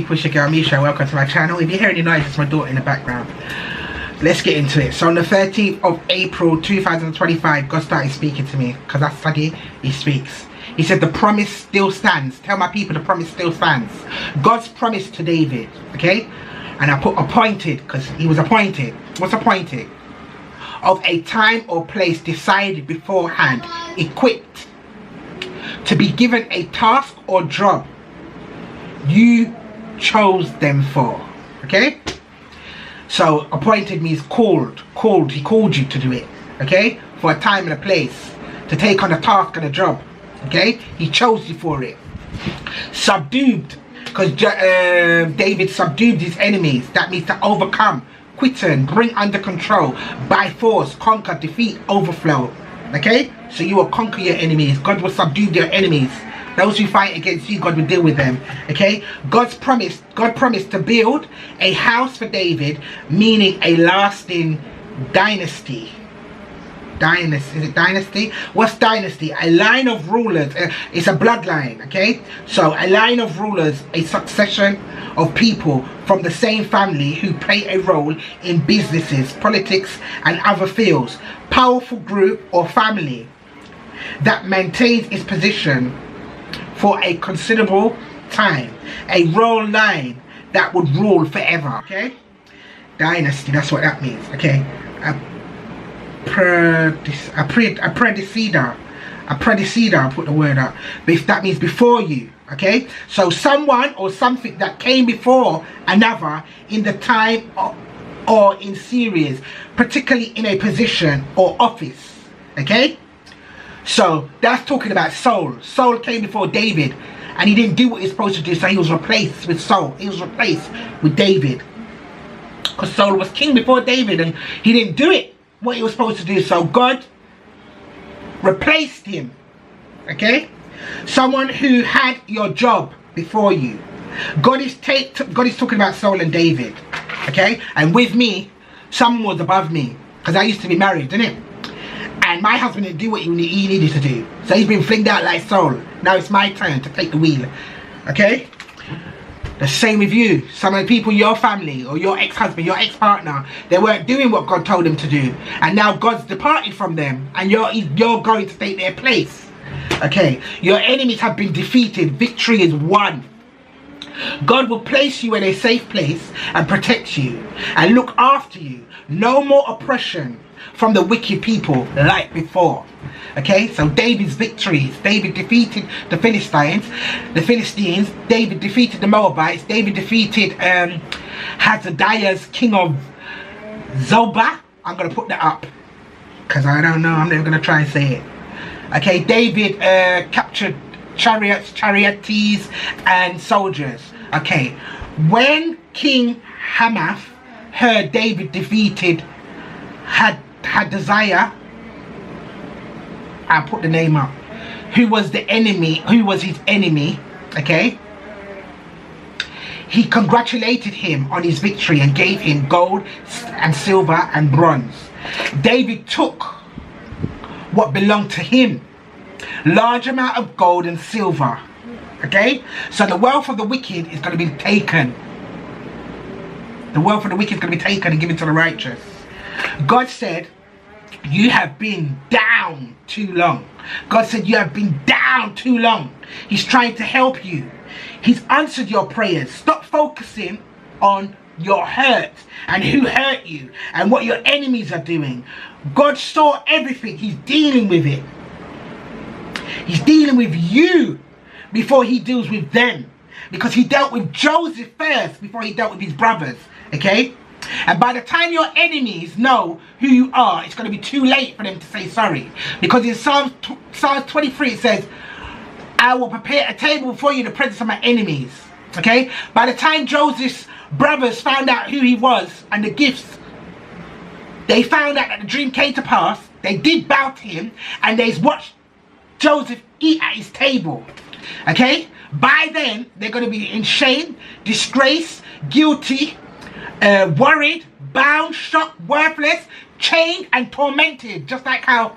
people, it's your girl Misha. Welcome to my channel. If you hear any noise, it's my daughter in the background. Let's get into it. So on the 13th of April 2025, God started speaking to me, because that's Sadi, he speaks. He said the promise still stands. Tell my people the promise still stands. God's promise to David, okay? And I put appointed, because he was appointed. What's appointed? Of a time or place decided beforehand, equipped to be given a task or job you chose them for. Okay? So appointed means called. He called you to do it. Okay? For a time and a place. To take on a task and a job. Okay? He chose you for it. Subdued. Because David subdued his enemies. That means to overcome, quicken, bring under control, by force, conquer, defeat, overflow. Okay? So you will conquer your enemies. God will subdue your enemies. Those who fight against you, God will deal with them. Okay? God promised to build a house for David, meaning a lasting dynasty. Is it dynasty? What's dynasty? A line of rulers. It's a bloodline. Okay? So a line of rulers, a succession of people from the same family who play a role in businesses, politics and other fields. Powerful group or family that maintains its position for a considerable time. A royal line that would rule forever. Okay? Dynasty, that's what that means. Okay? A predecessor, I put the word up. That means before you. Okay? So someone or something that came before another in the time or in series, particularly in a position or office. Okay? So that's talking about Saul. Saul came before David and he didn't do what he was supposed to do, so he was replaced with Saul. He was replaced with David. Because Saul was king before David and he didn't do it what he was supposed to do, so God replaced him. Okay? Someone who had your job before you. God is talking about Saul and David. Okay? And with me, someone was above me. Because I used to be married, didn't it? And my husband didn't do what he needed to do. So he's been flinged out like Saul. Now it's my turn to take the wheel. Okay? The same with you. Some of the people in your family or your ex-husband, your ex-partner, they weren't doing what God told them to do. And now God's departed from them. And you're going to take their place. Okay? Your enemies have been defeated. Victory is won. God will place you in a safe place and protect you and look after you. No more oppression from the wicked people like before. Okay, so David's victories. David defeated the Philistines. David defeated the Moabites. David defeated Hazadiah's king of Zobah. I'm going to put that up because I don't know. I'm never going to try and say it. Okay, David captured charioteers and soldiers. Okay, when King Hamath heard David defeated Hadaziah, I'll put the name up, who was his enemy, okay, he congratulated him on his victory and gave him gold and silver and bronze. David took what belonged to him, large amount of gold and silver. Okay, so the wealth of the wicked is going to be taken. The wealth of the wicked is going to be taken and given to the righteous. God said, you have been down too long. God said, you have been down too long. He's trying to help you. He's answered your prayers. Stop focusing on your hurt and who hurt you and what your enemies are doing. God saw everything. He's dealing with it. He's dealing with you before he deals with them. Because he dealt with Joseph first before he dealt with his brothers. Okay? And by the time your enemies know who you are, it's going to be too late for them to say sorry. Because in Psalms 23 it says, I will prepare a table before you in the presence of my enemies. Okay? By the time Joseph's brothers found out who he was and the gifts, they found out that the dream came to pass. They did bow to him and they watched Joseph eat at his table. Okay? By then, they're going to be in shame, disgrace, guilty, worried, bound, shocked, worthless, chained and tormented, just like how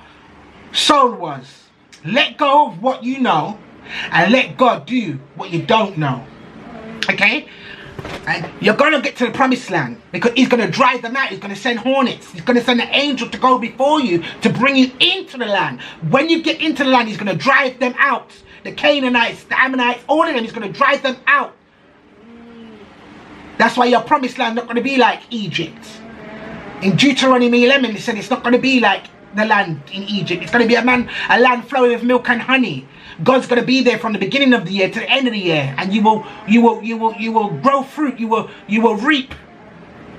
Saul was. Let go of what you know and let God do what you don't know. Okay? And you're going to get to the promised land because he's going to drive them out. He's going to send hornets. He's going to send an angel to go before you to bring you into the land. When you get into the land, he's going to drive them out. The Canaanites, the Ammonites, all of them, he's going to drive them out. That's why your promised land not going to be like Egypt. In Deuteronomy 11, he said it's not going to be like the land in Egypt. It's going to be a land flowing with milk and honey. God's going to be there from the beginning of the year to the end of the year, and you will grow fruit. You will reap.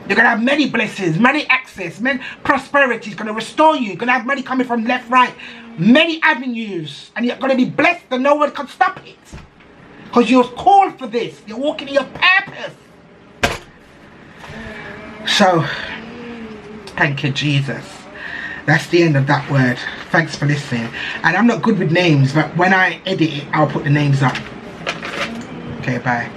You're going to have many blessings, many access, many prosperity. It's going to restore you. You're going to have money coming from left, right, many avenues, and you're going to be blessed, and no one can stop it because you're called for this. You're walking in your purpose. So, thank you, Jesus. That's the end of that word. Thanks for listening. And I'm not good with names, but when I edit it, I'll put the names up. Okay, bye.